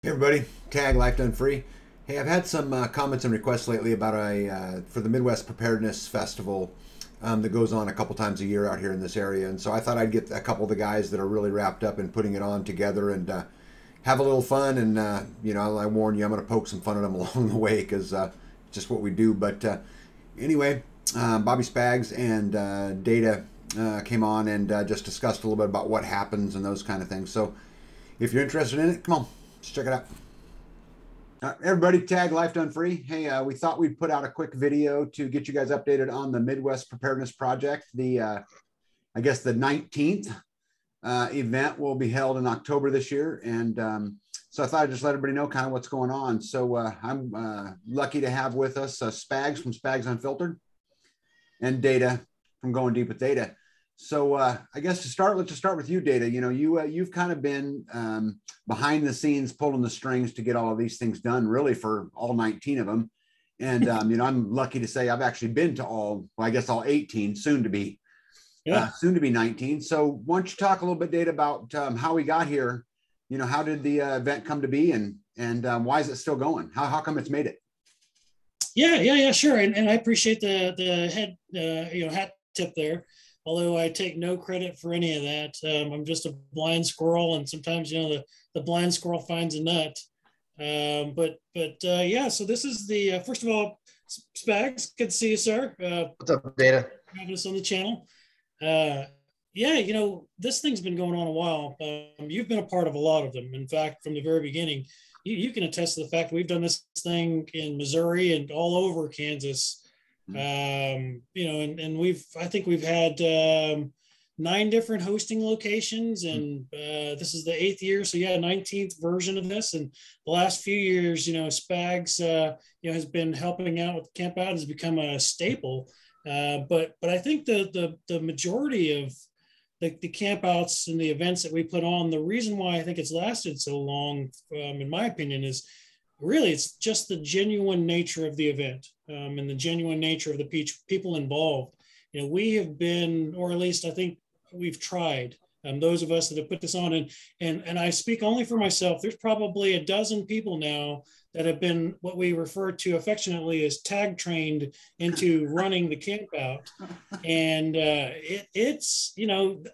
Hey everybody, Tag Life Done Free. Hey, I've had some comments and requests lately about for the Midwest Preparedness Festival that goes on a couple times a year out here in this area, and so I thought I'd get a couple of the guys that are really wrapped up in putting it on together and have a little fun. And I warn you, I'm going to poke some fun at them along the way because it's just what we do. But anyway, Bobby Spags and Data came on and just discussed a little bit about what happens and those kind of things. So if you're interested in it, come on. Let's check it out. Everybody, Tag Life Done Free. Hey, we thought we'd put out a quick video to get you guys updated on the Midwest Preparedness Project. I guess the 19th event will be held in October this year. And so I thought I'd just let everybody know kind of what's going on. So I'm lucky to have with us Spags from Spags Unfiltered and Data from Going Deep with Data. So I guess let's just start with you, Data. You've kind of been behind the scenes, pulling the strings to get all of these things done, really for all 19 of them. And I'm lucky to say I've actually been to all 18, soon to be 19. So why don't you talk a little bit, Data, about how we got here? How did the event come to be, and why is it still going? How come it's made it? Yeah, sure. And I appreciate the head, hat tip there. Although I take no credit for any of that. I'm just a blind squirrel, and sometimes the blind squirrel finds a nut. Yeah. So this is the first of all, Spags. Good to see you, sir. What's up, Data? Having us on the channel. Yeah, this thing's been going on a while. You've been a part of a lot of them. In fact, from the very beginning, you can attest to the fact that we've done this thing in Missouri and all over Kansas. And I think we've had 9 different hosting locations, and this is the 8th year. So yeah, 19th version of this. And the last few years, Spags, has been helping out with the camp out, has become a staple. But I think the majority of the camp outs and the events that we put on, the reason why I think it's lasted so long, in my opinion, is really it's just the genuine nature of the event, and the genuine nature of the people involved. We have been, or at least I think we've tried, those of us that have put this on, and I speak only for myself, there's probably a dozen people now that have been what we refer to affectionately as tag trained into running the camp out. And it's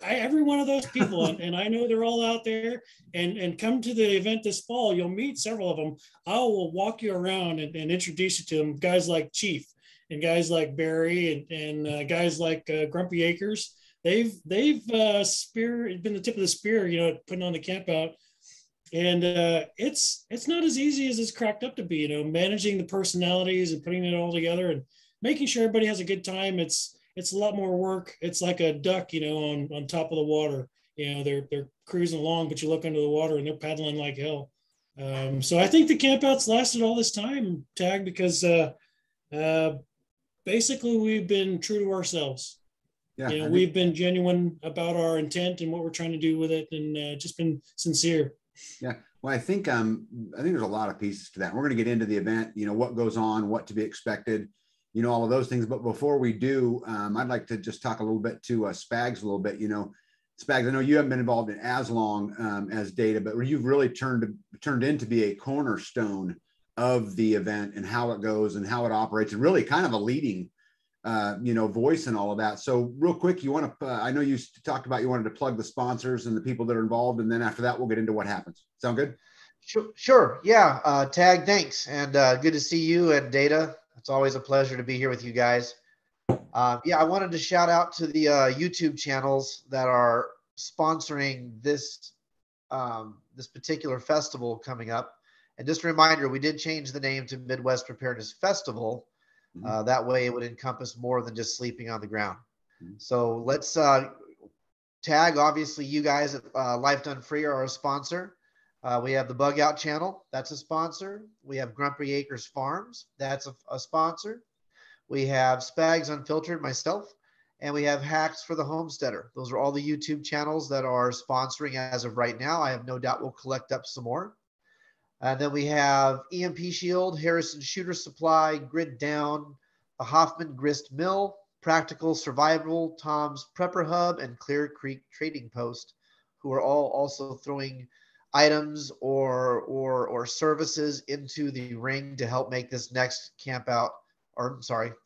every one of those people, and I know they're all out there, and come to the event this fall, you'll meet several of them. I will walk you around and introduce you to them, guys like Chief and guys like Barry and guys like Grumpy Acres. They've been the tip of the spear, putting on the camp out. And it's not as easy as it's cracked up to be, managing the personalities and putting it all together and making sure everybody has a good time. It's a lot more work. It's like a duck, on top of the water. They're cruising along, but you look under the water and they're paddling like hell. So I think the campouts lasted all this time, Tag, because basically we've been true to ourselves. Yeah, we've been genuine about our intent and what we're trying to do with it, and just been sincere. Yeah. Well, I think there's a lot of pieces to that. We're going to get into the event, what goes on, what to be expected, all of those things. But before we do, I'd like to just talk a little bit to Spags a little bit. Spags, I know you haven't been involved in as long as Data, but you've really turned in to be a cornerstone of the event and how it goes and how it operates, and really kind of a leading voice and all of that. So real quick, you want to, I know you talked about you wanted to plug the sponsors and the people that are involved, and then after that, we'll get into what happens. Sound good? Sure. Yeah. Tag, thanks. And good to see you and Data. It's always a pleasure to be here with you guys. Yeah, I wanted to shout out to the YouTube channels that are sponsoring this particular festival coming up. And just a reminder, we did change the name to Midwest Preparedness Festival. That way it would encompass more than just sleeping on the ground. So let's Tag, obviously you guys at Life Done Free are our sponsor. We have the Bug Out channel, that's a sponsor. We have Grumpy Acres Farms, that's a sponsor. We have Spags Unfiltered, myself, and we have Hacks for the Homesteader. Those are all the YouTube channels that are sponsoring as of right now. I have no doubt we'll collect up some more. And then we have EMP Shield, Harrison Shooter Supply, Grid Down, the Hoffman Grist Mill, Practical Survival, Tom's Prepper Hub, and Clear Creek Trading Post, who are all also throwing items or services into the ring to help make this next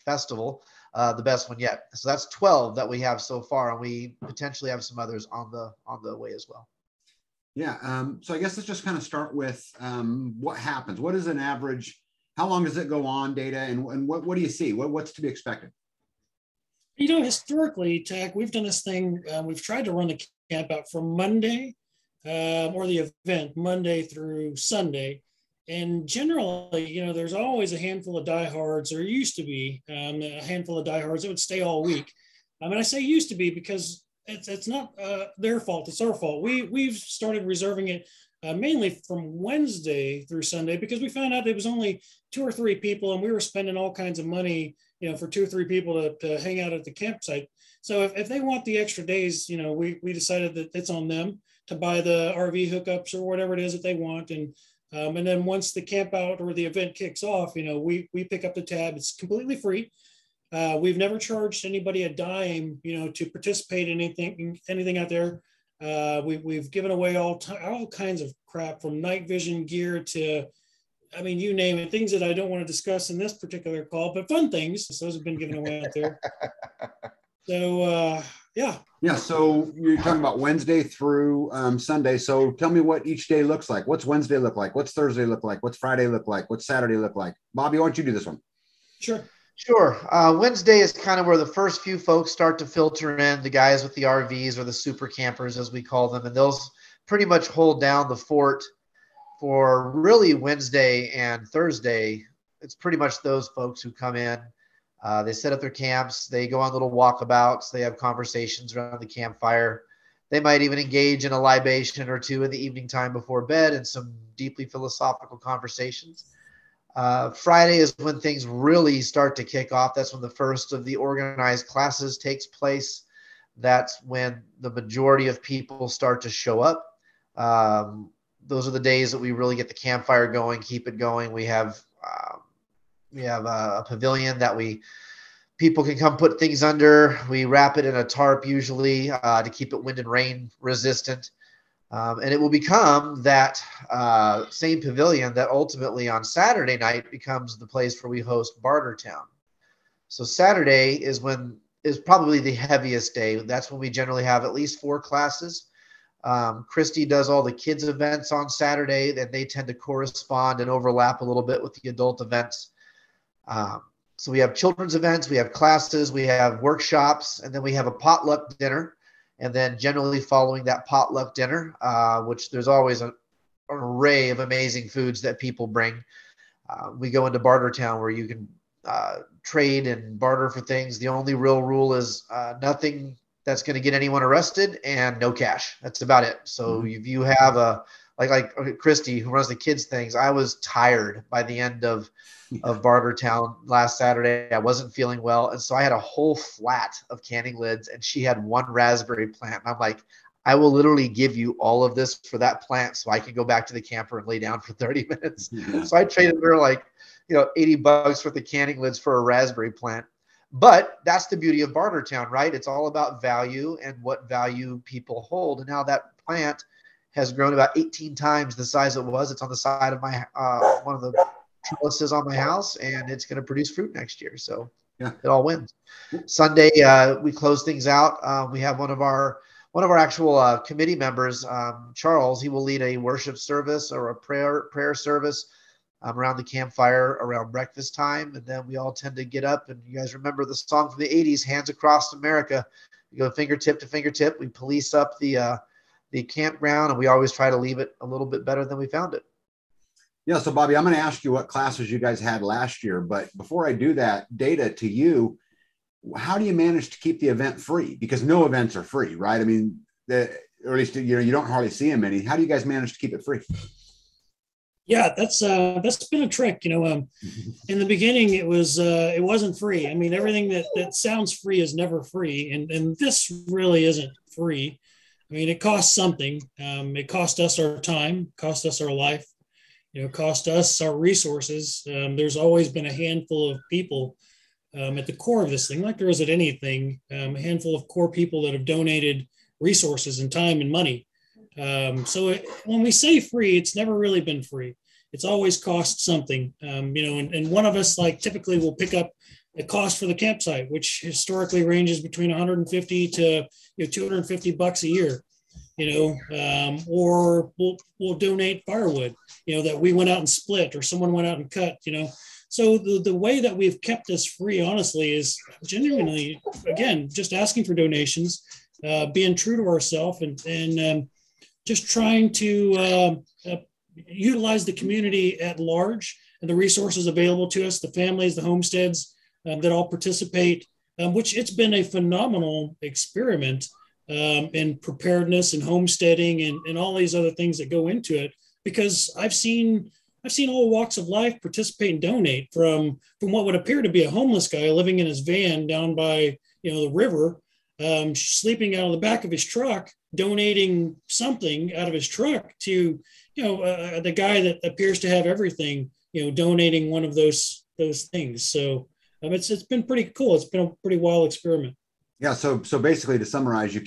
festival the best one yet. So that's 12 that we have so far, and we potentially have some others on the way as well. Yeah. So I guess let's just kind of start with what happens. What is an average? How long does it go on, Data, and what do you see? What's to be expected? Historically, Tech, we've done this thing. We've tried to run the camp out from Monday, or the event Monday through Sunday. And generally, there's always a handful of diehards, or used to be a handful of diehards that would stay all week. I mean, I say used to be because it's not their fault; it's our fault. We've started reserving it mainly from Wednesday through Sunday because we found out it was only 2 or 3 people, and we were spending all kinds of money, for 2 or 3 people to hang out at the campsite. So if they want the extra days, we decided that it's on them to buy the RV hookups or whatever it is that they want, and then once the camp out or the event kicks off, we pick up the tab. It's completely free. We've never charged anybody a dime, to participate in anything out there. We've given away all kinds of crap, from night vision gear to, I mean, you name it, things that I don't want to discuss in this particular call, but fun things. Those have been given away out there. So, yeah. Yeah. So you're talking about Wednesday through Sunday. So tell me what each day looks like. What's Wednesday look like? What's Thursday look like? What's Friday look like? What's Saturday look like? Bobby, why don't you do this one? Sure. Wednesday is kind of where the first few folks start to filter in, the guys with the RVs or the super campers, as we call them, and those pretty much hold down the fort for really Wednesday and Thursday. It's pretty much those folks who come in. They set up their camps. They go on little walkabouts. They have conversations around the campfire. They might even engage in a libation or two in the evening time before bed and some deeply philosophical conversations. Friday is when things really start to kick off. That's when the first of the organized classes takes place. That's when the majority of people start to show up. Those are the days that we really get the campfire going, keep it going. We have a pavilion that people can come put things under. We wrap it in a tarp usually to keep it wind and rain resistant. And it will become that same pavilion that ultimately on Saturday night becomes the place where we host Bartertown. So Saturday is probably the heaviest day. That's when we generally have at least 4 classes. Christy does all the kids events on Saturday, and they tend to correspond and overlap a little bit with the adult events. So we have children's events, we have classes, we have workshops, and then we have a potluck dinner. And then generally following that potluck dinner, which there's always an array of amazing foods that people bring, we go into Bartertown where you can trade and barter for things. The only real rule is nothing that's going to get anyone arrested and no cash. That's about it. So if you have like Christy, who runs the kids things, I was tired by the end of Bartertown last Saturday. I wasn't feeling well. And so I had a whole flat of canning lids, and she had 1 raspberry plant. And I'm like, I will literally give you all of this for that plant so I can go back to the camper and lay down for 30 minutes. So I traded her like, $80 worth of canning lids for a raspberry plant. But that's the beauty of Bartertown, right? It's all about value and what value people hold. And now that plant has grown about 18 times the size it was. It's on the side of my one of the trellises on my house, and it's going to produce fruit next year. So yeah, it all wins. Sunday, we close things out. We have one of our actual committee members, Charles. He will lead a worship service or a prayer service around the campfire around breakfast time, and then we all tend to get up. And you guys remember the song from the '80s, "Hands Across America." We go fingertip to fingertip. We police up the campground, and we always try to leave it a little bit better than we found it. Yeah. So Bobby, I'm going to ask you what classes you guys had last year, but before I do that, Data, to you, how do you manage to keep the event free? Because no events are free, right? I mean, or at least you don't hardly see them any. How do you guys manage to keep it free? Yeah, that's been a trick. In the beginning, it wasn't free. I mean, everything that sounds free is never free, and this really isn't free. I mean, it costs something. It cost us our time, cost us our life, cost us our resources. There's always been a handful of people at the core of this thing, like there is at anything, a handful of core people that have donated resources and time and money When we say free, it's never really been free. It's always cost something, and one of us like typically will pick up the cost for the campsite, which historically ranges between 150 to $250 a year, or we'll donate firewood, that we went out and split or someone went out and cut, So the way that we've kept this free, honestly, is genuinely, again, just asking for donations, being true to ourselves, and just trying to utilize the community at large and the resources available to us, the families, the homesteads that all participate, which it's been a phenomenal experiment in preparedness and homesteading and all these other things that go into it, because I've seen all walks of life participate and donate, from what would appear to be a homeless guy living in his van down by the river, sleeping out of the back of his truck, donating something out of his truck, to the guy that appears to have everything, donating one of those things. So it's been pretty cool. It's been a pretty wild experiment. Yeah. So basically, to summarize,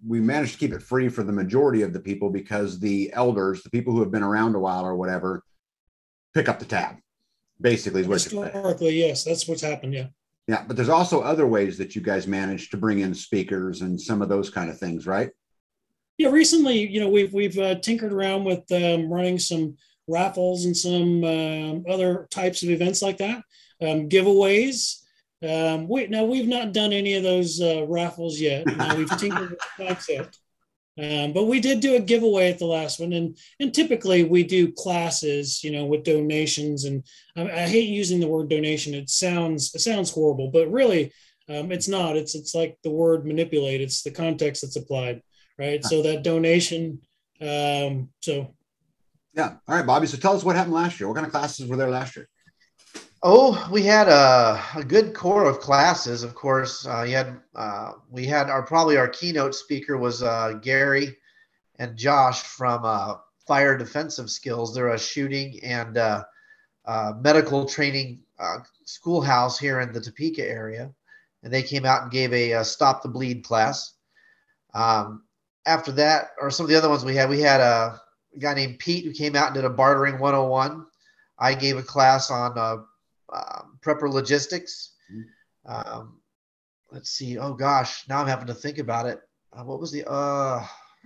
we managed to keep it free for the majority of the people, because the elders, the people who have been around a while or whatever, pick up the tab. Basically, is what historically, yes, that's what's happened. Yeah. Yeah, but there's also other ways that you guys managed to bring in speakers and some of those kind of things, right? Yeah, recently, we've tinkered around with running some raffles and some other types of events like that, giveaways. We've not done any of those raffles yet. We've tinkered with the concept, but we did do a giveaway at the last one, and typically we do classes, with donations. And I hate using the word donation. It sounds horrible, but really, it's not. It's like the word manipulate. It's the context that's applied. Right. So that donation. Yeah. All right, Bobby. So tell us what happened last year. What kind of classes were there last year? Oh, we had a good core of classes. Of course, we had our keynote speaker was Gary and Josh from Fire Defensive Skills. They're a shooting and medical training schoolhouse here in the Topeka area, and they came out and gave a Stop the Bleed class. After that, or some of the other ones we had a guy named Pete who came out and did a bartering 101. I gave a class on prepper logistics. Let's see. Oh gosh, now I'm having to think about it. What was the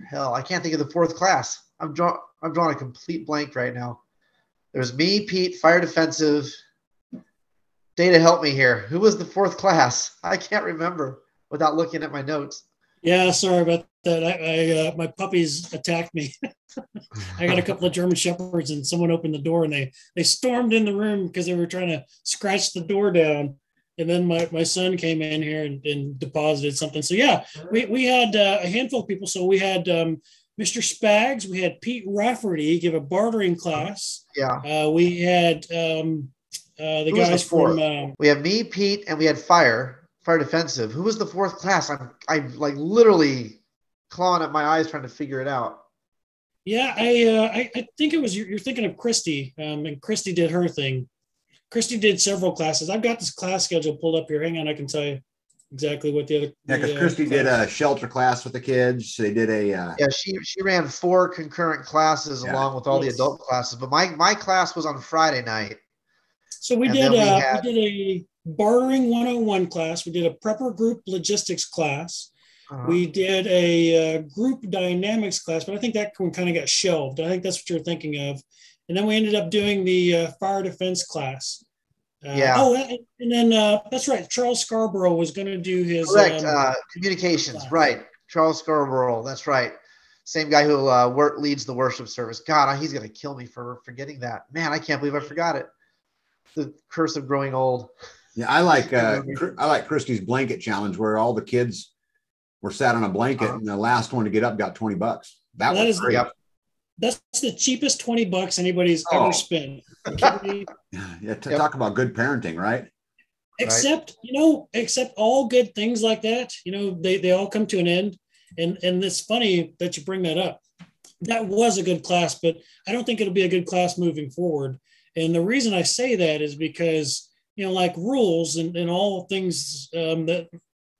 hell? I can't think of the fourth class. I'm drawing a complete blank right now. There's me, Pete, Fire Defensive. Data, help me here. Who was the fourth class? I can't remember without looking at my notes. Yeah, sorry about that. I my puppies attacked me. I got a couple of German Shepherds, and someone opened the door, and they stormed in the room because they were trying to scratch the door down. And then my son came in here and deposited something. So yeah, we had a handful of people. So we had Mr. Spags, we had Pete Rafferty give a bartering class. Yeah. We had the guys from. We have me, Pete, and we had Fire Defensive. Who was the fourth class? I'm like literally clawing at my eyes trying to figure it out. Yeah, I think it was you're thinking of Christy, and Christy did her thing. Christy did several classes. I've got this class schedule pulled up here. Hang on, I can tell you exactly what the other. Yeah, because Christy did a shelter class with the kids. They did a. Yeah, she ran 4 concurrent classes along with all the adult classes. But my class was on Friday night. So we did a bartering 101 class. We did a prepper group logistics class. We did a group dynamics class, but I think that one kind of got shelved. I think that's what you're thinking of. And then we ended up doing the fire defense class. And then that's right. Charles Scarborough was going to do his communications. Right. Charles Scarborough. That's right. Same guy who leads the worship service. God, he's going to kill me for forgetting that. Man, I can't believe I forgot it. The curse of growing old. Yeah, I like Christy's blanket challenge, where all the kids were sat on a blanket, and the last one to get up got $20. That was great. That's the cheapest $20 anybody's ever spent. Talk about good parenting, right? Except all good things like that, they all come to an end. And it's funny that you bring that up. That was a good class, but I don't think it'll be a good class moving forward. And the reason I say that is because, like rules and all things that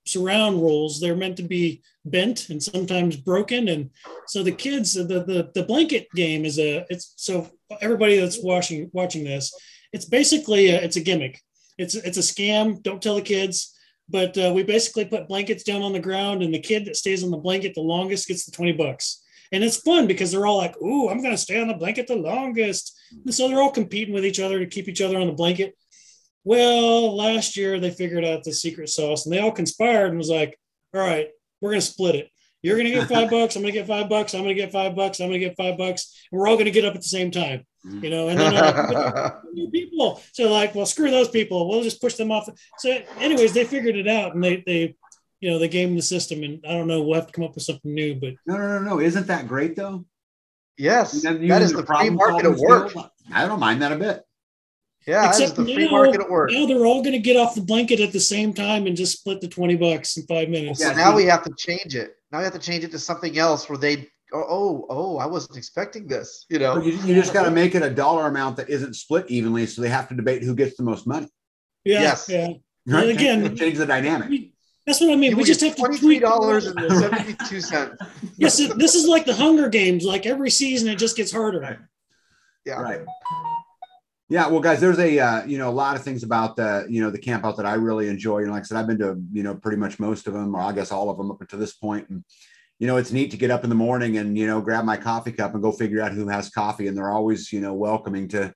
surround rolls. They're meant to be bent and sometimes broken. And so the kids, the blanket game it's so everybody that's watching this, it's basically it's a gimmick. It's a scam. Don't tell the kids. But we basically put blankets down on the ground, and the kid that stays on the blanket the longest gets the $20. And it's fun because they're all like, "Ooh, I'm going to stay on the blanket the longest." And so they're all competing with each other to keep each other on the blanket. Well, last year they figured out the secret sauce, and they all conspired and was like, "All right, we're going to split it. You're going to get $5. I'm going to get $5. I'm going to get $5. I'm going to get $5. And we're all going to get up at the same time." You know, and then people. So like, well, screw those people. We'll just push them off. So, anyways, they figured it out, and they gamed the system. And I don't know, we'll have to come up with something new. But no. Isn't that great though? Yes, that is the free market at work. I don't mind that a bit. Yeah, except that is the free market at work. Now they're all going to get off the blanket at the same time and just split the $20 in 5 minutes. Yeah, now we have to change it. Now we have to change it to something else where they I wasn't expecting this. You know, you just got to make it a dollar amount that isn't split evenly, so they have to debate who gets the most money. Yeah, yes. Yeah. Right? And again, change the dynamic. That's what I mean. We just have to tweak $23.72. Yes, this is like the Hunger Games. Like every season, it just gets harder. Right. Yeah. Right. Yeah. Well, guys, there's a lot of things about the camp out that I really enjoy. Like I said, I've been to pretty much most of them, or I guess all of them up until this point. And it's neat to get up in the morning and grab my coffee cup and go figure out who has coffee, and they're always welcoming to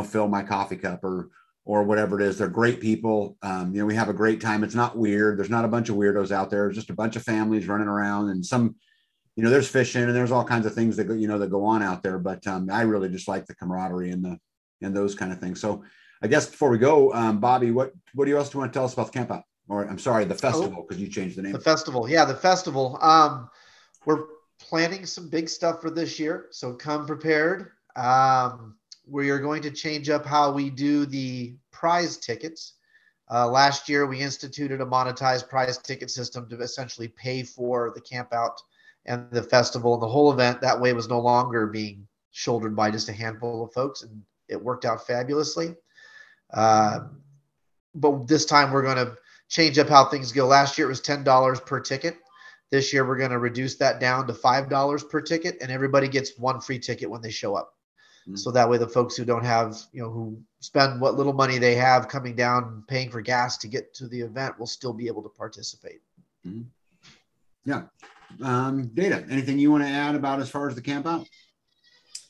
fill my coffee cup or whatever it is. They're great people. We have a great time. It's not weird. There's not a bunch of weirdos out there. It's just a bunch of families running around, and some, there's fishing and there's all kinds of things that go, that go on out there. But I really just like the camaraderie and those kind of things. So I guess before we go, Bobby, what else do you want to tell us about the camp out? Or I'm sorry, the festival, because you changed the name. The festival. Yeah, the festival. We're planning some big stuff for this year, so come prepared. We are going to change up how we do the prize tickets. Last year, we instituted a monetized prize ticket system to essentially pay for the camp out and the festival and the whole event. That way, it was no longer being shouldered by just a handful of folks, and it worked out fabulously. But this time, we're going to change up how things go. Last year, it was $10 per ticket. This year, we're going to reduce that down to $5 per ticket, and everybody gets one free ticket when they show up. Mm-hmm. So that way the folks who don't have, who spend what little money they have coming down and paying for gas to get to the event will still be able to participate. Mm-hmm. Yeah. Data, anything you want to add about as far as the camp out?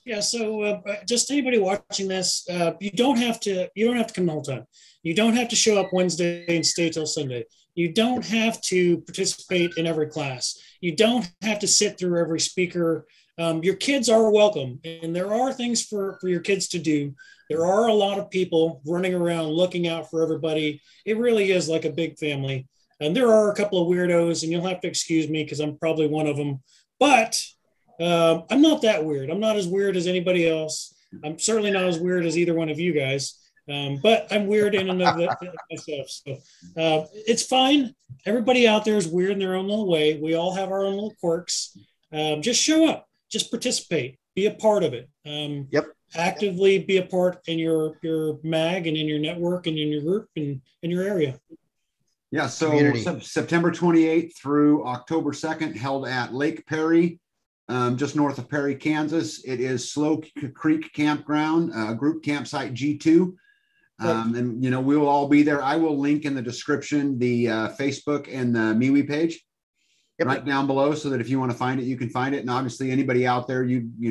Yeah. So just anybody watching this, you don't have to come the whole time. You don't have to show up Wednesday and stay till Sunday. You don't have to participate in every class. You don't have to sit through every speaker. Your kids are welcome, and there are things for your kids to do. There are a lot of people running around looking out for everybody. It really is like a big family. And there are a couple of weirdos, and you'll have to excuse me because I'm probably one of them. But I'm not that weird. I'm not as weird as anybody else. I'm certainly not as weird as either one of you guys. But I'm weird in and of myself. So it's fine. Everybody out there is weird in their own little way. We all have our own little quirks. Just show up. Just participate. Be a part of it. Actively be a part in your mag and in your network and in your group and in your area. Yeah. So September 28th through October 2nd, held at Lake Perry, just north of Perry, Kansas. It is Slow Creek Campground, group campsite G2. And we will all be there. I will link in the description the Facebook and the MeWe page right down below, so that if you want to find it, you can find it. And obviously, anybody out there,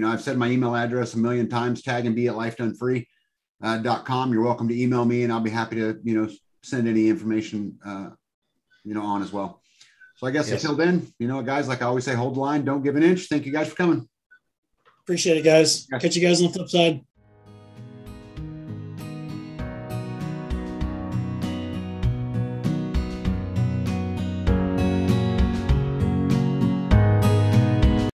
I've said my email address a million times, tagandbe@lifedonefree.com. You're welcome to email me, and I'll be happy to send any information on as well. So I guess until then, guys, like I always say, hold the line, don't give an inch. Thank you guys for coming. Appreciate it, guys. Catch you guys on the flip side.